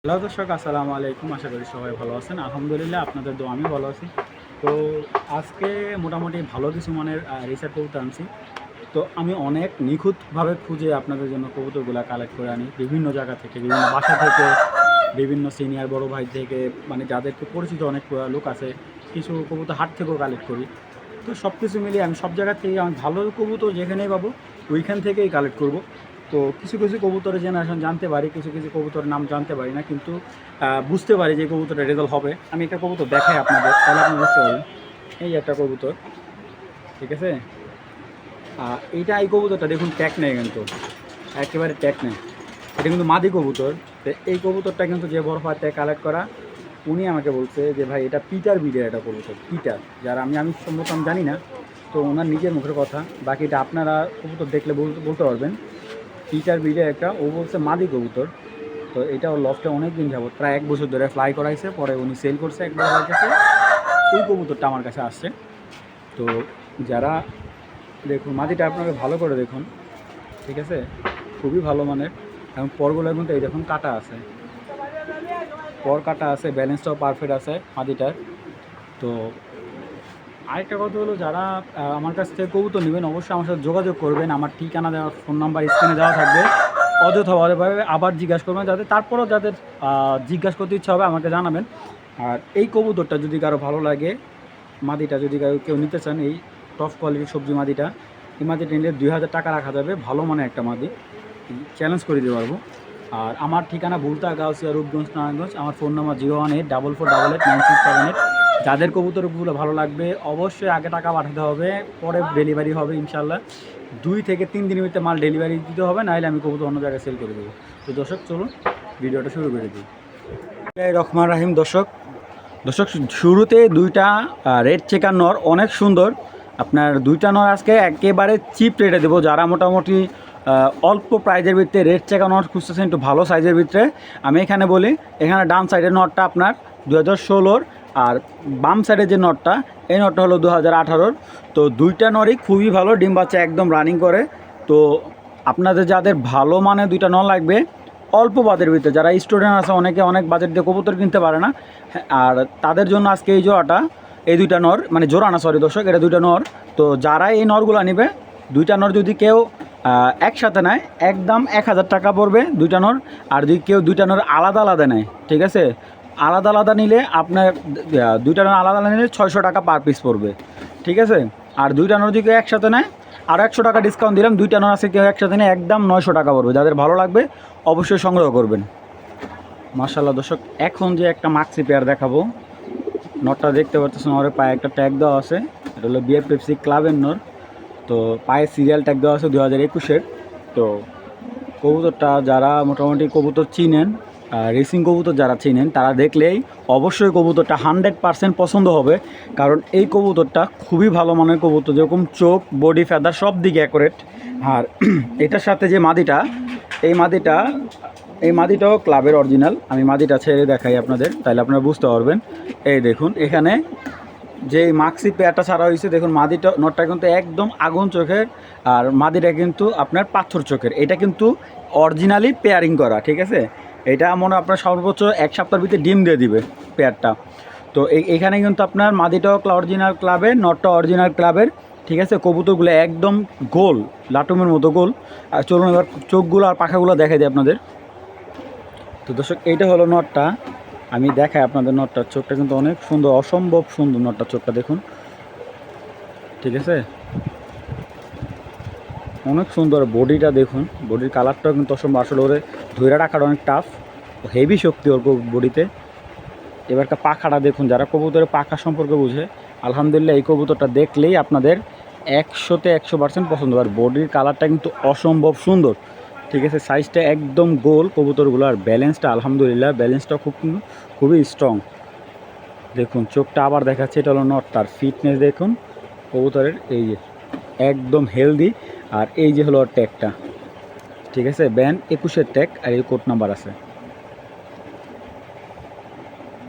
Hello দর্শক, আসসালামু আলাইকুম। আশা করি সবাই ভালো আছেন। আলহামদুলিল্লাহ, আপনাদের দোয়া আমি ভালো আছি। তো আজকে মোটামুটি ভালো কিছু মানের রিসার্চ কবুতর আনছি। তো আমি অনেক নিখুঁতভাবে খুঁজে আপনাদের জন্য কবুতরগুলো কালেক্ট করে আনি বিভিন্ন জায়গা থেকে, বিভিন্ন বাসা থেকে, বিভিন্ন সিনিয়র বড় ভাই থেকে, মানে যাদেরকে পরিচিত অনেক লোক আছে। কিছু কবুতর হাট থেকেও কালেক্ট করি। তো সব কিছু মিলিয়ে আমি সব জায়গা থেকে আমি ভালো কবুতর যেখানেই পাবো ওইখান থেকেই কালেক্ট করব। তো কিছু কিছু কবুতরের জেনারেশন জানতে পারি, কিছু কিছু কবুতরের নাম জানতে পারি না, কিন্তু বুঝতে পারি যে কবুতরটা রেজাল্ট হবে। আমি একটা কবুতর দেখাই আপনাদের, তাহলে আপনি বুঝতে পারবেন। এই একটা কবুতর, ঠিক আছে। এই কবুতরটা দেখুন, ট্যাগ নেই কিন্তু, একেবারে ট্যাগ নেই। এটা কিন্তু মাদি কবুতর। তো এই কবুতরটা কিন্তু যে বড় ট্যাগ কালেক্ট করা, উনি আমাকে বলছে যে ভাই এটা পিটার বিডের একটা কবুতর। পিটার, যারা আমি সম্ভবত আমি জানি না, তো ওনার নিজের মুখের কথা। বাকিটা আপনারা কবুতর দেখলে বলতে পারবেন। পিটার বিডের একটা, ও বলছে মাদি কবুতর। তো এটা ওর লফটে অনেক দিন যাবত, প্রায় 1 বছর ধরে ফ্লাই করাইছে, পরে উনি সেল করছে একবার আমার কাছে। ওই কবুতরটা আমার কাছে আসছে। তো যারা দেখুন, মাদিটা আপনারা ভালো করে দেখুন, ঠিক আছে, খুবই ভালো মানের। এবং পরগুলো কিন্তু এই দেখুন কাটা আছে, পর কাটা আছে, ব্যালেন্সটাও পারফেক্ট আছে মাদিটার। তো আরেকটা কথা হলো, যারা আমার কাছ থেকে কবুতর নেবেন অবশ্যই আমার সাথে যোগাযোগ করবেন। আমার ঠিকানা দেওয়া, ফোন নাম্বার স্ক্রিনে দেওয়া থাকবে। অযথাভাবে আবার জিজ্ঞাসা করবেন, তারপরও যাদের জিজ্ঞাসা করতে ইচ্ছা হবে আমাকে জানাবেন। আর এই কবুতরটা যদি কারো ভালো লাগে, মাদিটা যদি কেউ নিতে চান, এই টপ কোয়ালিটির সবজি মাদিটা, এই মাদিটা নিলে 2000 টাকা রাখা যাবে। ভালো মানে একটা মাদি, চ্যালেঞ্জ করে দিতে পারবো। আর আমার ঠিকানা ভুলতা, গাউসিয়া, রূপগঞ্জ, নারায়ণগঞ্জ। আমার ফোন নাম্বার 01844889678। যাদের কবুতরগুলো ভালো লাগবে অবশ্যই আগে টাকা পাঠাতে হবে, পরে ডেলিভারি হবে ইনশাল্লাহ। 2 থেকে 3 দিনের ভিতরে মাল ডেলিভারি দিতে হবে, নাহলে আমি কবুতর অন্য জায়গায় সেল করে দেবো। তো দর্শক, চলুন ভিডিওটা শুরু করে দিই। রহমান রাহিম। দর্শক, শুরুতে দুইটা রেড চেকার নর, অনেক সুন্দর। আপনার দুইটা নর আজকে একেবারে চিপ রেটে দেবো। যারা মোটামুটি অল্প প্রাইজের ভিতরে রেড চেকার নট খুঁজতেছেন, একটু ভালো সাইজের ভিতরে, আমি এখানে বলি, এখানে ডান সাইডের নটটা আপনার 2016, আর বাম সাইডের যে নটটা, এই নটটা হলো 2018। তো দুইটা নরই খুবই ভালো, ডিম বাচ্চা একদম রানিং করে। তো আপনাদের যাদের ভালো মানে দুইটা নর লাগবে, অল্প বাজেটের ভিতরে, যারা স্টুডেন্ট আছে, অনেকে অনেক বাজেট দিয়ে কবুতর কিনতে পারে না, আর তাদের জন্য আজকে এই জোড়াটা, এই দুইটা নর, মানে জোড়া না, সরি দর্শক, এটা দুইটা নর। তো যারা এই নরগুলো নেবে, দুইটা নর যদি কেউ একসাথে নেয়, একদম 1000 টাকা পড়বে দুইটা নর। আর যদি কেউ দুইটা নর আলাদা আলাদা নেয়, ঠিক আছে, আলাদা আলাদা নিলে আপনার দুইটা নর আলাদা আলাদা নিলে 600 টাকা পার পিস পড়বে, ঠিক আছে। আর দুইটা নর যদি কেউ একসাথে নেয়, আর 100 টাকা ডিসকাউন্ট দিলাম। দুইটা নর আছে কেউ একসাথে নিয়ে একদম 900 টাকা পড়বে। যাদের ভালো লাগবে অবশ্যই সংগ্রহ করবেন। মাশাআল্লাহ দর্শক, এখন যে একটা মাক্সি পেয়ার দেখাবো, নটটা দেখতে পাচ্ছেন, ওর পায়ে একটা ট্যাগ দেওয়া আছে। এটা হলো বিএফএফসি ক্লাবের নর। তো পায়ে সিরিয়াল ট্যাগ দেওয়া আছে 2021-এর। তো কবুতরটা যারা মোটামুটি কবুতর চিনেন, রেসিং কবুতর যারা চিনেন, তারা দেখলেই অবশ্যই কবুতরটা 100% পছন্দ হবে। কারণ এই কবুতরটা খুবই ভালো মানের কবুতর, যেরকম চোখ, বডি, ফেদার সব দিকে অ্যাকুরেট। আর এটার সাথে যে মাদিটা, এই মাদিটাও ক্লাবের অরিজিনাল। আমি মাদিটা ছেড়ে দেখাই আপনাদের, তাহলে আপনারা বুঝতে পারবেন। এই দেখুন, এখানে যে মাক্সি পেয়ারটা ছাড়া হয়েছে, দেখুন মাদিটা নটটা কিন্তু একদম আগুন চোখের, আর মাদিটা কিন্তু আপনার পাথর চোখের। এটা কিন্তু অরিজিনালি পেয়ারিং করা, ঠিক আছে। এটা মনে আপনার সর্বোচ্চ 1 সপ্তাহের ভিতরে ডিম দিয়ে দিবে পেয়ারটা। তো এখানে কিন্তু আপনার মাদিটাও অরিজিনাল ক্লাবের, নটটা অরিজিনাল ক্লাবের, ঠিক আছে। কবুতরগুলো একদম গোল, লাটুমের মতো গোল। আর চলুন এবার চোখগুলো আর পাখাগুলো দেখাই দিই আপনাদের। তো দর্শক, এইটা হলো নটটা, আমি দেখাই আপনাদের। নটটার চোখটা কিন্তু অনেক সুন্দর, অসম্ভব সুন্দর নটটার চোখটা দেখুন, ঠিক আছে, অনেক সুন্দর। বডিটা দেখুন, বডির কালারটাও কিন্তু অসম্ভব। আসলে ওরে ধরে রাখাটা অনেক টাফ, হেভি শক্তি ওর বডিতে। এবারটা পাখাটা দেখুন, যারা কবুতরের পাখা সম্পর্কে বুঝে, আলহামদুলিল্লাহ এই কবুতরটা দেখলেই আপনাদের 100-তে 100% পছন্দ হবে। আর বডির কালারটা কিন্তু অসম্ভব সুন্দর, ঠিক আছে। সাইজটা একদম গোল কবুতরগুলো। আর ব্যালেন্সটা আলহামদুলিল্লাহ, ব্যালেন্সটা খুবই স্ট্রং। দেখুন চোখটা আবার দেখাচ্ছে, এটা হলো নটটার ফিটনেস দেখুন কবুতরের, এই যে একদম হেলদি। আর এই যে হলো ট্যাগটা, ঠিক আছে, ব্যান্ড 21-এর ট্যাগ, আর এই কোড নাম্বার আছে।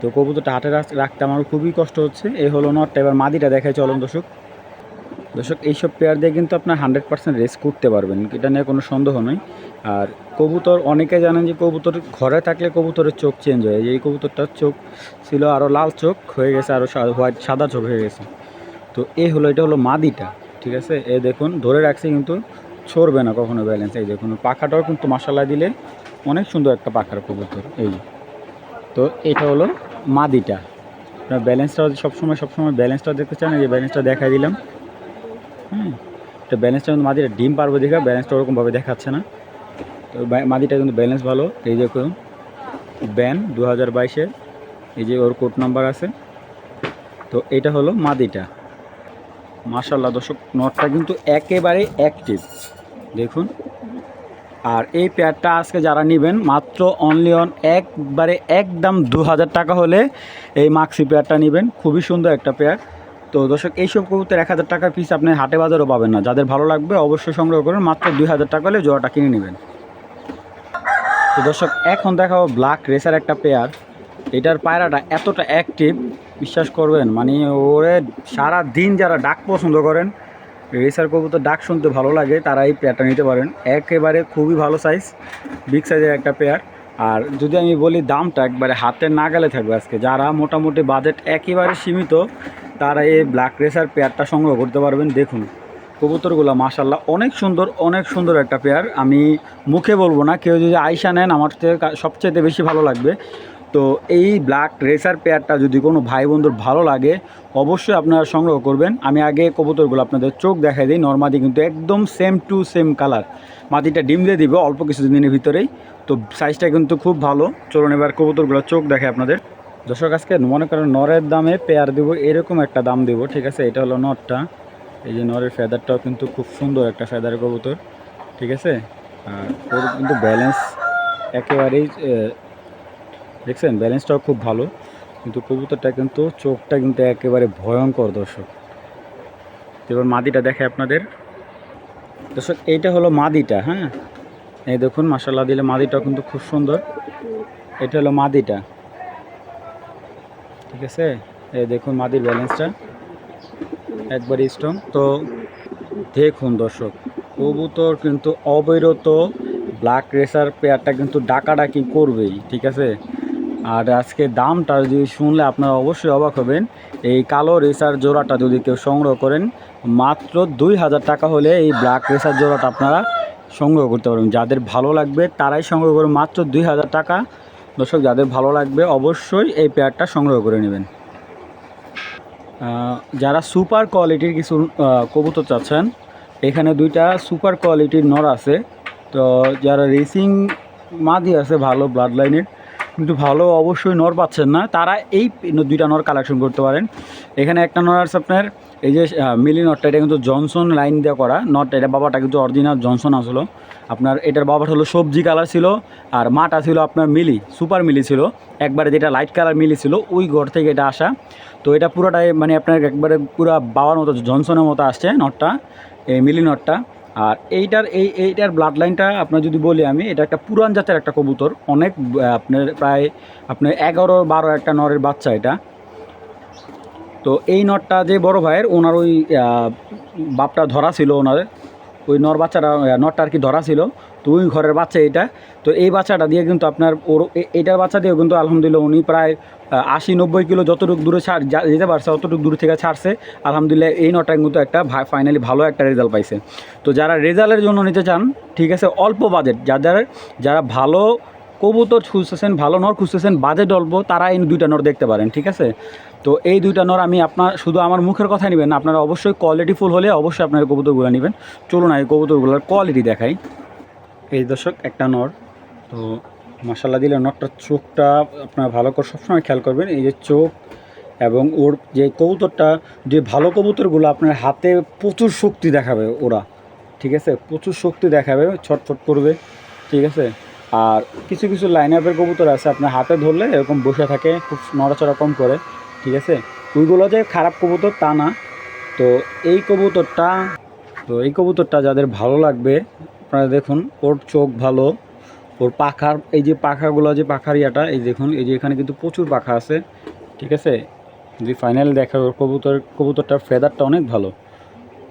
তো কবুতরটা হাতে রাখতে আমার খুবই কষ্ট হচ্ছে। এই হলো নটটা। এবার মাদিটা দেখাই চলুন দর্শক। এইসব পেয়ার দিয়ে কিন্তু আপনার 100% রেস করতে পারবেন, এটা নিয়ে কোনো সন্দেহ নয়। আর কবুতর অনেকে জানেন যে কবুতর ঘরে থাকলে কবুতরের চোখ চেঞ্জ হয়, এই কবুতরটার চোখ ছিল আরও লাল চোখ হয়ে গেছে, আরও হোয়াইট সাদা চোখ হয়ে গেছে। তো এটা হলো মাদিটা, ঠিক আছে। দেখুন ধরে রাখছি কিন্তু ছড়বে না কখনো ব্যালেন্স। এই দেখুন পাখাটাও কিন্তু মাশাআল্লাহ দিলে অনেক সুন্দর একটা পাখার কবুতর। এই তো এটা হলো মাদিটা। আপনার ব্যালেন্সটা সবসময় ব্যালেন্সটা দেখতে চান, এই যে ব্যালেন্সটা দেখাই দিলাম। এটা ব্যালেন্সটা কিন্তু মাদিটা ডিম পারবে দেখা, ব্যালেন্সটা ওরকমভাবে দেখাচ্ছে না। তো মাদিটা কিন্তু ব্যালেন্স ভালো। এই দেখুন ব্যান 2022-এর, এই যে ওর কোড নাম্বার আছে। তো এটা হলো মাদিটা। মাশাআল্লাহ দর্শক, নটটা কিন্তু একেবারে অ্যাক্টিভ দেখুন। আর এই পেয়ারটা আজকে যারা নেবেন মাত্র অনলি অন একবারে একদম 2000 টাকা হলে এই মাক্সি পেয়ারটা নেবেন, খুবই সুন্দর একটা পেয়ার। তো দর্শক এইসব কবুতর 1000 টাকা পিস আপনি হাটে বাজারও পাবেন না, যাদের ভালো লাগবে অবশ্যই সংগ্রহ করুন, মাত্র 2000 টাকা হলে জোড়াটা কিনে নেবেন। তো দর্শক এখন দেখাবো ব্ল্যাক রেসার একটা পেয়ার। এটার পায়রাটা এতটা অ্যাক্টিভ বিশ্বাস করবেন, মানে ওরে সারা দিন যারা ডাক পছন্দ করেন, রেসার কবুতর ডাক শুনতে ভালো লাগে, তারা এই পেয়ারটা নিতে পারেন। একেবারে খুবই ভালো সাইজ, বিগ সাইজের একটা পেয়ার। আর যদি আমি বলি দামটা একবারে হাতের নাগালে থাকবে আজকে, যারা মোটামুটি বাজেট একেবারে সীমিত তারা এই ব্ল্যাক রেসার পেয়ারটা সংগ্রহ করতে পারবেন। দেখুন কবুতরগুলো মাশাআল্লাহ অনেক সুন্দর একটা পেয়ার। আমি মুখে বলবো না, কেউ যদি আইসা নেন আমার থেকে সবচেয়ে বেশি ভালো লাগবে। তো এই ব্ল্যাক রেসার পেয়ারটা যদি কোনো ভাই বন্ধুর ভালো লাগে অবশ্যই আপনারা সংগ্রহ করবেন। আমি আগে কবুতরগুলো আপনাদের চোখ দেখাই দিই। নর্মাদি কিন্তু একদম সেম টু সেম কালার, মাটিটা ডিম দিয়ে দিবে অল্প কিছু দিনের ভিতরেই। তো সাইজটা কিন্তু খুব ভালো। চলুন এবার কবুতরগুলো চোখ দেখে আপনাদের। দর্শক আজকে মনে করেন নরের দামে পেয়ার দেবো, এরকম একটা দাম দেবো, ঠিক আছে। এটা হলো নরটা, এই যে নরের ফেদারটাও কিন্তু খুব সুন্দর একটা ফেদার কবুতর, ঠিক আছে। আর ওর কিন্তু ব্যালেন্স একেবারেই দেখছেন, ব্যালেন্সটাও খুব ভালো, কিন্তু কবুতরটা কিন্তু চোখটা কিন্তু একেবারে ভয়ঙ্কর দর্শক। এবার মাদিটা দেখে আপনাদের। দর্শক এইটা হলো মাদিটা, হ্যাঁ এই দেখুন মাশাআল্লাহ দিলে মাদিটাও কিন্তু খুব সুন্দর। এটা হলো মাদিটা, ঠিক আছে। এই দেখুন মাদির ব্যালেন্সটা একবারে স্ট্রং। তো দেখুন দর্শক কবুতর কিন্তু অবিরত ব্ল্যাক রেসার পেয়ারটা কিন্তু ডাকাডাকি করবেই, ঠিক আছে। আর আজকে দামটা যদি শুনলে আপনারা অবশ্যই অবাক হবেন। এই কালো রেসার জোড়াটা যদি কেউ সংগ্রহ করেন মাত্র 2000 টাকা হলে এই ব্ল্যাক রেসার জোড়াটা আপনারা সংগ্রহ করতে পারবেন। যাদের ভালো লাগবে তারাই সংগ্রহ করবেন, মাত্র 2000 টাকা। দর্শক যাদের ভালো লাগবে অবশ্যই এই পেয়ারটা সংগ্রহ করে নেবেন। যারা সুপার কোয়ালিটির কিছু কবুতর চাচ্ছেন, এখানে দুইটা সুপার কোয়ালিটির নর আছে। তো যারা রেসিং মাদি আছে ভালো ব্লাড লাইনের, কিন্তু ভালো অবশ্যই নর পাচ্ছেন না, তারা এই দুইটা নর কালেকশন করতে পারেন। এখানে একটা নর আছে আপনার এই যে মিলি নটটা, এটা কিন্তু জনসন লাইন দিয়ে করা নটটা। এটা বাবাটা কিন্তু অরিজিনাল জনসন আসলো আপনার। এটার বাবাটা হলো সবজি কালার ছিল, আর মাটা ছিল আপনার মিলি, সুপার মিলি ছিল একবারে, যেটা লাইট কালার মিলি ছিল ওই ঘর থেকে এটা আসা। তো এটা পুরোটাই মানে আপনার একবারে পুরো বাবার মতো জনসনের মতো আসছে নটটা, এই মিলি নটটা। আর এইটার ব্লাড লাইনটা আপনার যদি বলি আমি, এটা একটা পুরান জাতের একটা কবুতর, অনেক আপনার প্রায় আপনার 11-12 একটা নরের বাচ্চা এটা। তো এই নটটা যে বড় ভাইয়ের, ওনার ওই বাপটা ধরা ছিল, ওনার ওই নর বাচ্চাটা নটটা আর কি ধরা ছিল, তো ওই ঘরের বাচ্চা এটা। তো এই বাচ্চাটা দিয়ে কিন্তু আপনার ওর এইটার বাচ্চা দিয়েও কিন্তু আলহামদুলিল্লাহ উনি প্রায় 80-90 কিলো যতটুকু দূরে যেতে পারছে অতটুকু দূর থেকে ছাড়ছে আলহামদুলিল্লাহ। এই নটটা কিন্তু একটা ফাইনালি ভালো একটা রেজাল্ট পাইছে। তো যারা রেজাল্টের জন্য নিতে চান, ঠিক আছে, অল্প বাজেট, যারা ভালো কবুতর খুঁজতেছেন, ভালো নর খুঁজতেছেন, বাজেট অল্প, তারা এই দুইটা নর দেখতে পারেন, ঠিক আছে। তো এই দুইটা নর আমি আপনার শুধু আমার মুখের কথা নেবেন না, আপনারা অবশ্যই কোয়ালিটিফুল হলে অবশ্যই আপনার কবুতরগুলো নেবেন। চলুন এই কবুতরগুলোর কোয়ালিটি দেখাই। এই দর্শক একটা নর, তো মাশাআল্লাহ দিলে নরটার চোখটা আপনারা ভালো করে সবসময় খেয়াল করবেন, এই যে চোখ এবং ওর যে কবুতরটা, যে ভালো কবুতরগুলো আপনার হাতে প্রচুর শক্তি দেখাবে ওরা, ঠিক আছে, প্রচুর শক্তি দেখাবে, ছটফট করবে, ঠিক আছে। আর কিছু কিছু লাইন আপের কবুতর আছে আপনার হাতে ধরলে এরকম বসে থাকে, খুব নড়াচড়া কম করে, ঠিক আছে। ওইগুলো যে খারাপ কবুতর তা না। তো এই কবুতরটা যাদের ভালো লাগবে আপনারা দেখুন, ওর চোখ ভালো, ওর পাখার এই যে পাখাগুলো, যে পাখার ইয়াটা এই দেখুন, এই যে এখানে কিন্তু প্রচুর পাখা আছে, ঠিক আছে। যদি ফাইনাল দেখা ওর কবুতরটার ফেদারটা অনেক ভালো,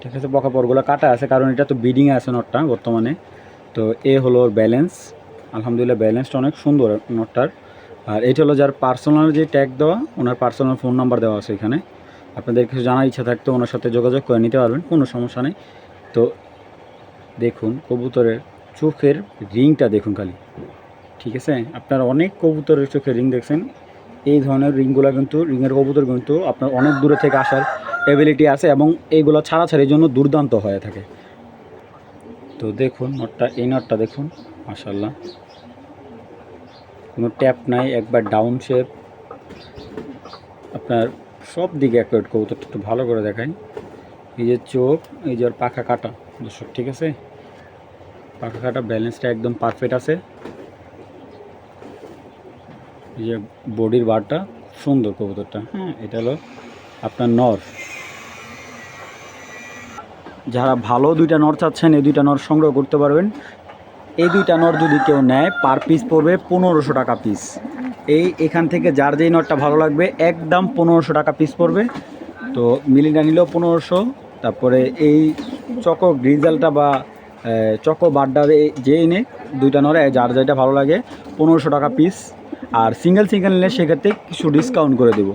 ঠিক আছে। পরগুলো কাটা আছে কারণ এটা তো ব্রিডিংয়ে আছে নটটা বর্তমানে। তো এ হলো ওর ব্যালেন্স, আলহামদুলিল্লাহ ব্যালেন্সটা অনেক সুন্দর নটটার। আর এটা হলো যার পার্সোনাল যে ট্যাগ দেওয়া, ওনার পার্সোনাল ফোন নাম্বার দেওয়া আছে এখানে, আপনাদের কিছু জানার ইচ্ছা থাকতো ওনার সাথে যোগাযোগ করে নিতে পারবেন, কোনো সমস্যা নেই। তো দেখুন কবুতরের চোখের রিংটা দেখুন খালি, ঠিক আছে? আপনারা অনেক কবুতরের চোখের রিং দেখছেন, এই ধরনের রিংগুলো কিন্তু রিংয়ের কবুতর কিন্তু আপনার অনেক দূরে থেকে আসার এবিলিটি আছে এবং এইগুলো ছাড়াছাড়ির জন্য দুর্দান্ত হয়ে থাকে। তো দেখুন নটটা, এই নটটা দেখুন মাশাআল্লাহ, কোনো ট্যাপ নাই, একবার ডাউন শেপ, আপনার সব দিকে অ্যাকুরেট। কবুতরটা একটু ভালো করে দেখাই, এই যে চোখ, এই যে ওর পাখা কাটা দর্শক, ঠিক আছে? পাখা কাটা, ব্যালেন্সটা একদম পারফেক্ট আছে, এই যে বডির বারটা সুন্দর কবুতরটা। হ্যাঁ, এটা হলো আপনার নর। যারা ভালো দুইটা নর চাচ্ছেন এই দুইটা নর সংগ্রহ করতে পারবেন। এই দুইটা নর যদি কেউ নেয় পার পিস পড়বে 1500 টাকা পিস। এখান থেকে যার যেই নটটা ভালো লাগবে একদম 1500 টাকা পিস পড়বে। তো মিলিটা নিলেও 1500, তারপরে এই চকো গ্রিজালটা বা চকো বাড্ডা যেই নে দুইটা নরে যার যেটা ভালো লাগে 1500 টাকা পিস। আর সিঙ্গেল নিলে সেক্ষেত্রে কিছু ডিসকাউন্ট করে দেবো।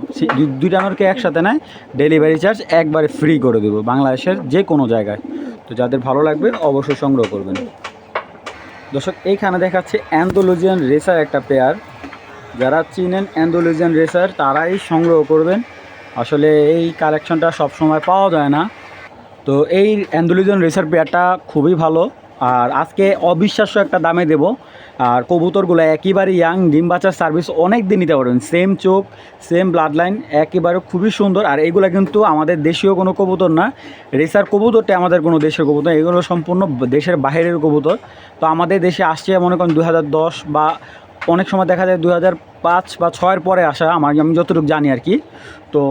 দুইটা নরকে একসাথে নেয় ডেলিভারি চার্জ একবারে ফ্রি করে দেবো বাংলাদেশের যে কোনো জায়গায়। তো যাদের ভালো লাগবে অবশ্যই সংগ্রহ করবেন। দর্শক এইখানে দেখাচ্ছে অ্যান্ডালুজিয়ান রেসার একটা পেয়ার, যারা চিনেন অ্যান্ডালুজিয়ান রেসার তারাই সংগ্রহ করবেন। আসলে এই কালেকশনটা সবসময় পাওয়া যায় না। তো এই অ্যান্ডালুজিয়ান রেসার পেয়ারটা খুবই ভালো, আর আজকে অবিশ্বাস্য একটা দামে দেব। আর কবুতরগুলো একেবারে ইয়াং, ডিম বাচ্চার সার্ভিস অনেক দিন নিতে পারবেন, সেম চোখ সেম ব্লাড লাইন, একেবারে খুবই সুন্দর। আর এগুলো কিন্তু আমাদের দেশীয় কোনো কবুতর না, রেসার কবুতরটা আমাদের কোনো দেশের কবুতর, এগুলো সম্পূর্ণ দেশের বাইরের কবুতর। তো আমাদের দেশে আসছে মনে করেন 2010 বা অনেক সময় দেখা যায় 2005 বা 6-এর পরে আসা, আমি যতটুকু জানি আর কি। তো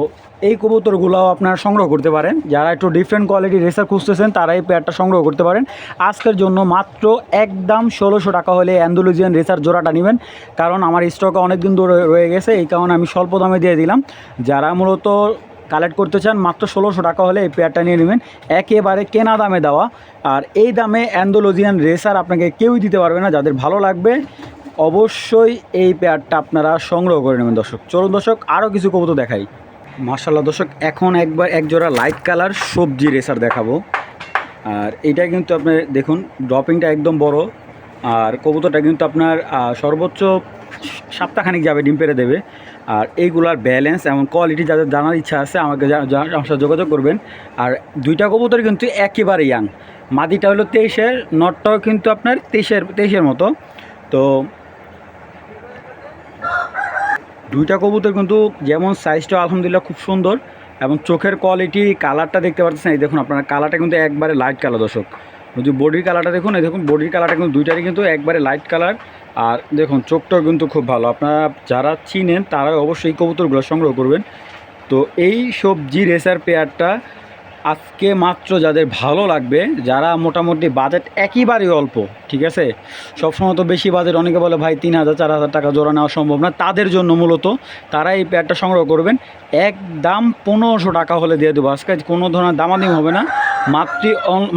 এই কবুতরগুলোও আপনারা সংগ্রহ করতে পারেন। যারা একটু ডিফারেন্ট কোয়ালিটির রেসার খুঁজতেছেন তারা এই পেয়ারটা সংগ্রহ করতে পারেন। আজকের জন্য মাত্র একদম 1600 টাকা হলে অ্যান্ডালুজিয়ান রেসার জোড়াটা নেবেন, কারণ আমার স্টকে অনেক দিন ধরে রয়ে গেছে, এই কারণে আমি স্বল্প দামে দিয়ে দিলাম। যারা মূলত কালেক্ট করতে চান মাত্র 1600 টাকা হলে এই পেয়ারটা নিয়ে নেবেন, একেবারে কেনা দামে দেওয়া। আর এই দামে অ্যান্ডালুজিয়ান রেসার আপনাকে কেউই দিতে পারবে না। যাদের ভালো লাগবে অবশ্যই এই পেয়ারটা আপনারা সংগ্রহ করে নেবেন। দর্শক চলুন দর্শক আরও কিছু কবুতর দেখাই। মাশাআল্লাহ দর্শক, এখন একবার একজোড়া লাইট কালার সবজি রেসার দেখাবো। আর এইটা কিন্তু আপনার দেখুন ড্রপিংটা একদম বড়, আর কবুতরটা কিন্তু আপনার সর্বোচ্চ সপ্তাহখানিক যাবে, ডিম পেড়ে দেবে। আর এইগুলার ব্যালেন্স এবং কোয়ালিটি যাদের জানার ইচ্ছা আছে আমাকে আমার সাথে যোগাযোগ করবেন। আর দুইটা কবুতর কিন্তু একেবারে ইয়াং, মাদিটা হলো 23-এর, নটটাও কিন্তু আপনার 23-এর মতো। তো দুইটা কবুতর কিন্তু যেমন সাইজটা আলহামদুলিল্লাহ খুব সুন্দর, এবং চোখের কোয়ালিটি কালারটা দেখতে পাচ্ছেন, এই দেখুন আপনারা কালারটা কিন্তু একবারে লাইট কালার। দর্শক যদি বডির কালারটা দেখুন, এই দেখুন বডির কালারটা কিন্তু দুইটারই কিন্তু একবারে লাইট কালার। আর দেখুন চোখটাও কিন্তু খুব ভালো। আপনারা যারা চিনেন তারা অবশ্যই কবুতরগুলো সংগ্রহ করবেন। তো এই সবজি রেসার পেয়ারটা আজকে মাত্র যাদের ভালো লাগবে, যারা মোটামুটি বাজেট একেবারেই অল্প, ঠিক আছে, সবসময় তো বেশি বাজেট অনেকে বলে ভাই 3000 4000 টাকা জোড়া নেওয়া সম্ভব না, তাদের জন্য মূলত তারা এই পেয়ারটা সংগ্রহ করবেন। একদম 1500 টাকা হলে দিয়ে দেবো আজকে, কোনো ধরনের দামাদামি হবে না,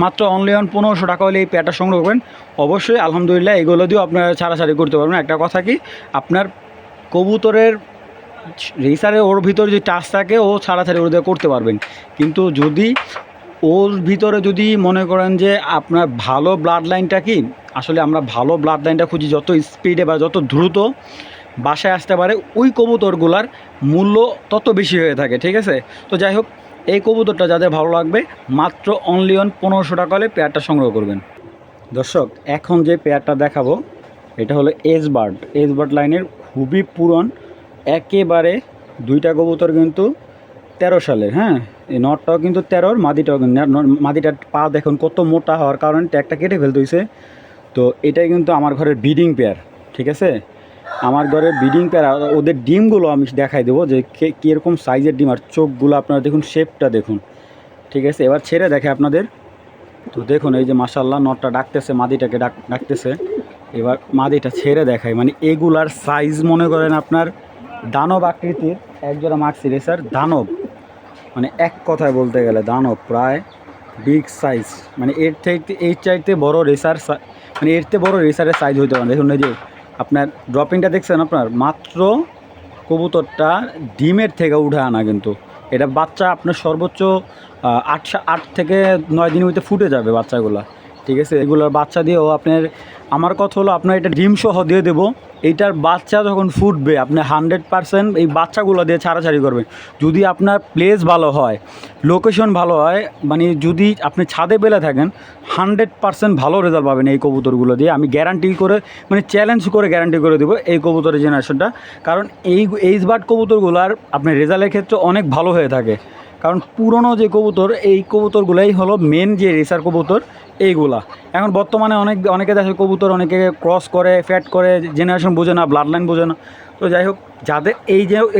মাত্র অনলি 1500 টাকা হলে এই পেয়ারটা সংগ্রহ করবেন। অবশ্যই আলহামদুলিল্লাহ এগুলো দিয়েও আপনারা ছাড়াছাড়ি করতে পারবেন। একটা কথা কি, আপনার কবুতরের রেসারে ওর ভিতরে যে টাচ থাকে ও ছাড়াছাড়ি ওর দিয়ে করতে পারবেন, কিন্তু যদি ওর ভিতরে যদি মনে করেন যে আপনার ভালো ব্লাড লাইনটা, কি আসলে আমরা ভালো ব্লাড লাইনটা খুঁজি যত স্পিডে বা যত দ্রুত বাসায় আসতে পারে ওই কবুতরগুলার মূল্য তত বেশি হয়ে থাকে, ঠিক আছে? তো যাই হোক, এই কবুতরটা যাদের ভালো লাগবে মাত্র অনলি 1500 টাকা হলে পেয়ারটা সংগ্রহ করবেন। দর্শক এখন যে পেয়ারটা দেখাবো এটা হলো এজবার্ড লাইনের খুবই পুরন, একেবারে দুইটা কবুতর কিন্তু 13 সালের। হ্যাঁ, এই নটটাও কিন্তু 13, মাদিটাও মাদিটার পা দেখুন কত মোটা হওয়ার কারণে ট্যাগটা কেটে ফেলতে হয়েছে। তো এটাই কিন্তু আমার ঘরের ব্রিডিং পেয়ার, ঠিক আছে, আমার ঘরের ব্রিডিং পেয়ার। ওদের ডিমগুলো আমি দেখাই দেবো যে কীরকম সাইজের ডিম, আর চোখগুলো আপনারা দেখুন, শেপটা দেখুন, ঠিক আছে। এবার ছেড়ে দেখে আপনাদের। তো দেখুন এই যে মাশাআল্লাহ নটটা ডাকতেছে, মাদিটাকে ডাকতেছে। এবার মাদিটা ছেড়ে দেখায়, মানে এগুলার সাইজ মনে করেন আপনার দানব আকৃতির। একজোড়া মাক্সি রেসার দানব, মানে এক কথায় বলতে গেলে দানব, প্রায় বিগ সাইজ, মানে এর চাইতে বড় রেসার মানে এর চেয়ে বড় রেসারের সাইজ হইতে পারে। দেখুন এই যে আপনার ড্রপিংটা দেখছেন আপনার, মাত্র কবুতরটা ডিমের থেকে উঠে আনা, কিন্তু এটা বাচ্চা আপনার সর্বোচ্চ 8 থেকে 9 দিনের ভিতরে ফুটে যাবে বাচ্চাগুলো, ঠিক আছে। এগুলোর বাচ্চা দিয়েও আপনার, আমার কথা হলো আপনার এটা ডিম সহ দিয়ে দেবো। এইটার বাচ্চা যখন ফুটবে আপনি 100% এই বাচ্চাগুলো দিয়ে ছাড়াছাড়ি করবেন। যদি আপনার প্লেস ভালো হয়, লোকেশন ভালো হয়, মানে যদি আপনি ছাদে বেলে থাকেন, 100% ভালো রেজাল্ট পাবেন এই কবুতরগুলো দিয়ে। আমি গ্যারান্টি করে, মানে চ্যালেঞ্জ করে গ্যারান্টি করে দেবো এই কবুতরের জেনারেশনটা। কারণ এই এইচ বার্ড কবুতরগুলোর আপনার রেজাল্টের ক্ষেত্রে অনেক ভালো হয়ে থাকে। কারণ পুরনো যে কবুতর, এই কবুতরগুলোই হলো মেন যে রেসার কবুতর এইগুলা। এখন বর্তমানে অনেকে দেখে কবুতর অনেকে ক্রস করে, ফ্যাট করে, জেনারেশন বোঝে না, ব্লাড লাইন বোঝে না। তো যাই হোক, যাদের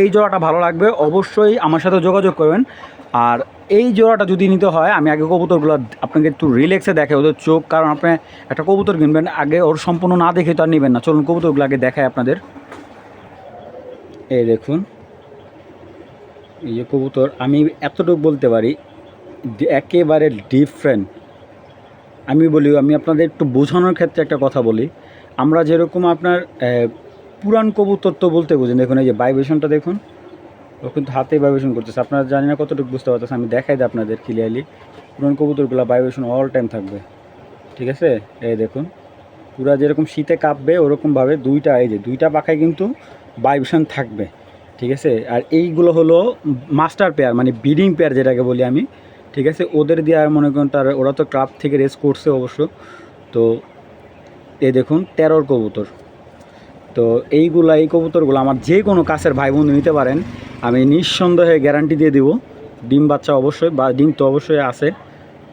এই জোড়াটা ভালো লাগবে অবশ্যই আমার সাথে যোগাযোগ করবেন। আর এই জোড়াটা যদি নিতে হয়, আমি আগে কবুতরগুলো আপনাকে একটু রিল্যাক্সে দেখে ওদের চোখ, কারণ আপনি একটা কবুতর কিনবেন আগে ওর সম্পূর্ণ না দেখে তো আর নেবেন না। চলুন কবুতরগুলো আগে দেখায় আপনাদের। এই দেখুন, এই যে কবুতর, আমি এতটুকু বলতে পারি একেবারে ডিফারেন্ট। আমি আপনাদের একটু বোঝানোর ক্ষেত্রে একটা কথা বলি। আমরা যেরকম আপনার পুরান কবুতর তো বলতে বুঝেন, দেখুন এই যে ভাইব্রেশনটা দেখুন, ও কিন্তু হাতেই ভাইব্রেশন করতেছে। আপনারা জানি না কতটুকু বুঝতে পারতেছে, আমি দেখাই দিই আপনাদের ক্লিয়ারলি। পুরান কবুতরগুলো ভাইব্রেশন অল টাইম থাকবে, ঠিক আছে। এই দেখুন, পুরা যেরকম শীতে কাঁপবে ওরকমভাবে এই যে দুইটা পাখায় কিন্তু ভাইব্রেশন থাকবে, ঠিক আছে। আর এইগুলো হলো মাস্টার পেয়ার, মানে ব্রিডিং পেয়ার যেটাকে বলি আমি, ঠিক আছে। ওদের দিয়ে আর মনে করেন ওরা তো ক্লাব থেকে রেস করছে অবশ্য। তো এই দেখুন 13 কবুতর। তো এই কবুতরগুলো আমার যে কোনো কাছের ভাই বন্ধু নিতে পারেন, আমি নিঃসন্দেহে গ্যারান্টি দিয়ে দিব। ডিম বাচ্চা অবশ্যই, বা ডিম তো অবশ্যই আছে।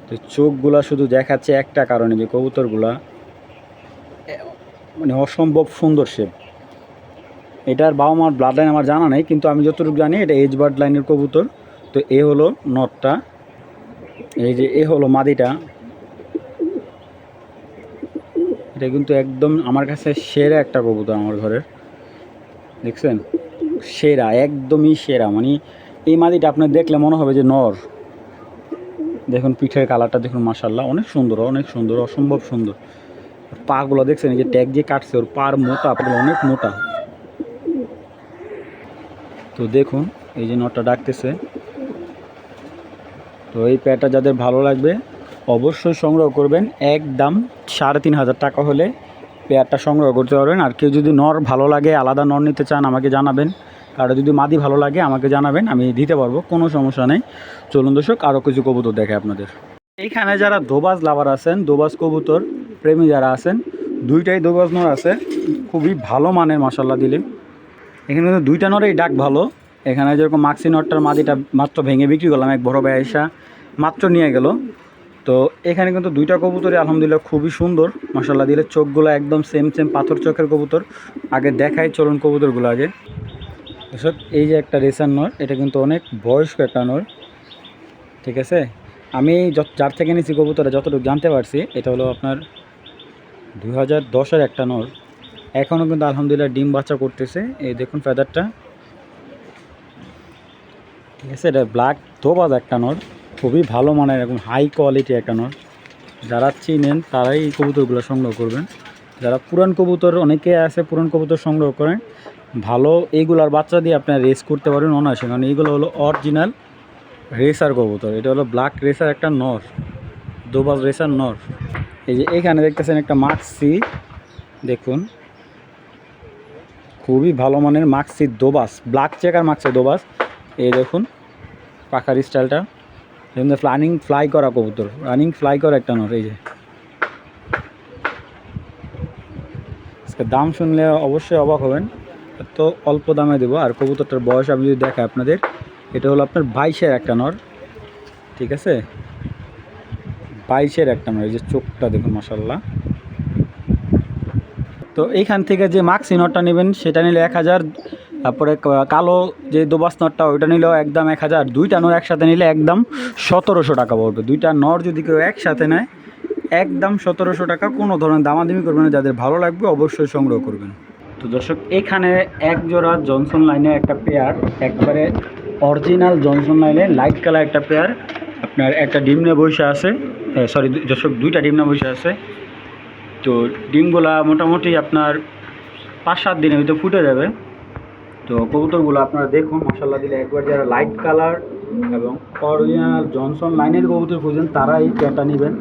তো চোখগুলা শুধু দেখাচ্ছে একটা কারণে, যে কবুতরগুলা মানে অসম্ভব সুন্দর শেপ। এটার বাবা মার ব্লাড লাইন আমার জানা নেই, কিন্তু আমি যতটুকু জানি এটা এজ বার্ড লাইনের কবুতর। তো এ হলো নটটা, এই যে এ হলো মাদিটা। এটা কিন্তু একদম আমার কাছে সেরা একটা কবুতর আমার ঘরের, দেখছেন, সেরা, একদমই সেরা। মানে এই মাদিটা আপনার দেখলে মনে হবে যে নর। দেখুন পিঠের কালারটা দেখুন, মাশাআল্লাহ অনেক সুন্দর, অনেক সুন্দর, অসম্ভব সুন্দর। পাগুলো দেখছেন, এই যে ট্যাগ যে কাটছে ওর পার মোটা, পাগুলো অনেক মোটা। তো দেখুন এই যে নটটা ডাকতেছে। তো এই পেয়ারটা যাদের ভালো লাগবে অবশ্যই সংগ্রহ করবেন। একদম 3,500 টাকা হলে পেয়ারটা সংগ্রহ করতে পারবেন। আর কেউ যদি নর ভালো লাগে, আলাদা নর নিতে চান আমাকে জানাবেন। কারো যদি মাদি ভালো লাগে আমাকে জানাবেন, আমি দিতে পারবো, কোনো সমস্যা নেই। চলুন দর্শক, আরও কিছু কবুতর দেখে আপনাদের। এইখানে যারা দোবাজ লাভার আছেন, দোবাজ কবুতর প্রেমী যারা আছেন, দুইটাই দোবাজ নর আছে, খুবই ভালো মানের মাশাআল্লাহ দিলে। এখানে কিন্তু দুইটা নরেই ডাক ভালো। এখানে যেরকম মাক্সি নটটার মাদিটা মাত্র ভেঙে বিক্রি করলাম, এক বড় ভাই এসা মাত্র নিয়ে গেল। তো এখানে কিন্তু দুইটা কবুতরই আলহামদুলিল্লাহ খুবই সুন্দর মাশাআল্লাহ দিলে। চোখগুলো একদম সেম পাথর চোখের কবুতর। আগে দেখাই, চলুন কবুতরগুলো আগে। দর্শক এই যে একটা রেসার নর, এটা কিন্তু অনেক বয়স্ক একটা নর, ঠিক আছে। আমি যার থেকে নিয়েছি কবুতরটা যতটুকু জানতে পারছি, এটা হলো আপনার 2010-এর একটা নর। এখনও কিন্তু আলহামদুলিল্লাহ ডিম বাচ্চা করতেছে। এই দেখুন ফেদারটা, ঠিক আছে। এটা ব্ল্যাক দোবাজ একটা নর, খুবই ভালো মানের, এরকম হাই কোয়ালিটি একটা নর। যারা চিনেন তারাই এই কবুতরগুলো সংগ্রহ করবেন। যারা পুরান কবুতর, অনেকে আছে পুরান কবুতর সংগ্রহ করেন, ভালো এইগুলার বাচ্চা দিয়ে আপনারা রেস করতে পারবেন অনায়াসে। কারণ এইগুলো হলো অরিজিনাল রেসার কবুতর। এটা হলো ব্ল্যাক রেসার একটা নর, দোবাজ রেসার নর। এই যে এখানে দেখতেছেন একটা মাক্সি, দেখুন খুবই ভালো মানের মাক্সি দোবাজ, ব্ল্যাক চেকার মাক্সি দোবাজ। এই দেখুন পাখার স্টাইলটা, এমনি ফ্লাই করা কবুতর, রানিং ফ্লাই করা একটা নর। এই যে আজকে দাম শুনলে অবশ্যই অবাক হবেন, এত অল্প দামে দেবো। আর কবুতরটার বয়স আমি যদি দেখাই আপনাদের, এটা হলো আপনার 22-এর একটা নর, ঠিক আছে। 22-এর একটা নর। এই যে চোখটা দেখুন মাশাআল্লাহ। তো এইখান থেকে যে মাক্সি নটটা নেবেন সেটা নিলে 1000, তারপরে কালো যে দোবাস নটটা ওইটা নিলেও একদম 1000। দুইটা নর একসাথে নিলে একদম 1700 টাকা পড়বে। দুইটা নর যদি কেউ একসাথে নেয় একদম 1700 টাকা। কোনো ধরনের দামাদামি করবেন না, যাদের ভালো লাগবে অবশ্যই সংগ্রহ করবেন। তো দর্শক এখানে এক জোড়া জনসন লাইনের একটা পেয়ার, একবারে অরিজিনাল জনসন লাইনের লাইট কালার একটা পেয়ার, আপনার একটা ডিম নিয়ে বসে আছে, সরি দর্শক দুইটা ডিম নিয়ে বসে আছে। তো ডিমগুলা মোটামুটি আপনার 5-7 দিনের ভিতরে ফুটে যাবে। তো কবুতরগুলো আপনারা দেখুন, মাশাআল্লাহ দিলে একবার যারা লাইট কালার এবং অরিজিনাল জনসন লাইনের কবুতর খুঁজেন তারা এই পেয়ারটা নেবেন।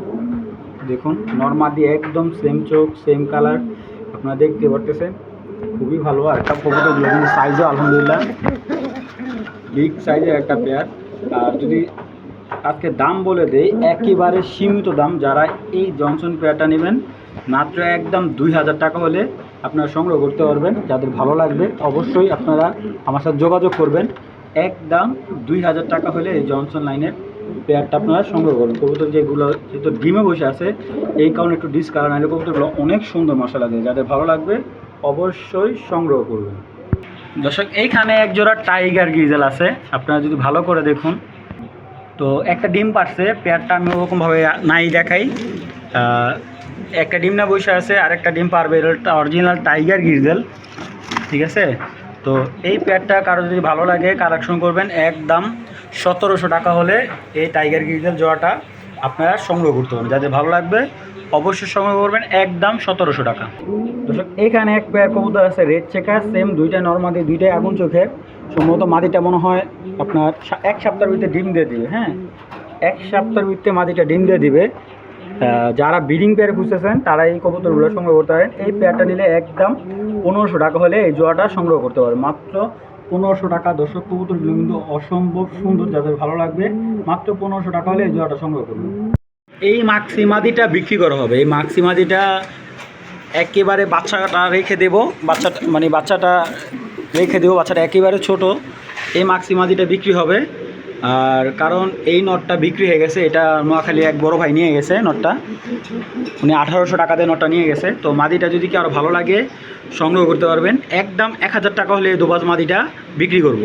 দেখুন নরমাদি একদম সেম চোখ সেম কালার আপনারা দেখতে পারতেছেন, খুবই ভালো। আর একটা কবুতরগুলো কিন্তু সাইজও আলহামদুলিল্লাহ বিগ সাইজের একটা পেয়ার। আর যদি আজকে দাম বলে দেই, একেবারে সীমিত দাম, যারা এই জনসন পেয়ারটা নেবেন মাত্র একদম 2000 টাকা হলে আপনারা সংগ্রহ করতে পারবেন। যাদের ভালো লাগবে অবশ্যই আপনারা আমার সাথে যোগাযোগ করবেন। একদম 2000 টাকা হলে এই জনসন লাইনের পেয়ারটা আপনারা সংগ্রহ করুন। কবুতর যেগুলো যেহেতু ডিমে বসে আছে এই কারণে একটু ডিসকালার, নাহলে কবুতরগুলো অনেক সুন্দর মশলা দিয়ে, যাদের ভালো লাগবে অবশ্যই সংগ্রহ করবেন। দর্শক এইখানে এক জোড়া টাইগার গ্রিজেল আছে, আপনারা যদি ভালো করে দেখুন। তো একটা ডিম পারছে, পেয়ারটা আমি ওরকমভাবে নাই দেখাই। একটা ডিম না বসে আছে, আরেকটা ডিম পারবে, এটা অরিজিনাল টাইগার গ্রিজেল, ঠিক আছে। তো এই পেয়ারটা কারো যদি ভালো লাগে কালেকশন করবেন, একদম 1700 টাকা হলে এই টাইগার গ্রিজেল জোড়াটা আপনারা সংগ্রহ করতে পারবেন। যাদের ভালো লাগবে অবশ্যই সংগ্রহ করবেন, একদম 1700 টাকা। দর্শক এখানে এক পেয়ার কবুতর আছে রেড চেকার, সেম দুইটা নরমাদি, দুইটাই আগুন চোখের। সম্ভবত মাদিটা মনে হয় আপনার 1 সপ্তাহের ভিতরে ডিম দিয়ে দিবে। হ্যাঁ, 1 সপ্তাহের ভিতরে মাদিটা ডিম দিয়ে দিবে। যারা ব্রিডিং পেয়ার খুঁজতেছেন তারা এই কবুতরগুলো সংগ্রহ করতে পারেন। এই পেয়ারটা নিলে একদম 1500 টাকা হলে এই জোড়াটা সংগ্রহ করতে পারেন, মাত্র 1500 টাকা। দর্শক কবুতরগুলো কিন্তু অসম্ভব সুন্দর, যাদের ভালো লাগবে মাত্র 1500 টাকা হলে এই জোড়াটা সংগ্রহ করুন। এই মাক্সি মাদিটা বিক্রি করা হবে। এই মাক্সি মাদিটা একেবারে বাচ্চাটা রেখে দেব, বাচ্চাটা রেখে দেবো, বাচ্চাটা একেবারে ছোট। এই মাক্সি মাদিটা বিক্রি হবে। আর কারণ এই নটটা বিক্রি হয়ে গেছে, এটা নোয়াখালী এক বড় ভাই নিয়ে গেছে নটটা, উনি 1800 টাকা দিয়ে নটটা নিয়ে গেছে। তো মাদিটা যদি কি আরও ভালো লাগে সংগ্রহ করতে পারবেন, একদম 1000 টাকা হলে এই দোবাজ মাদিটা বিক্রি করব।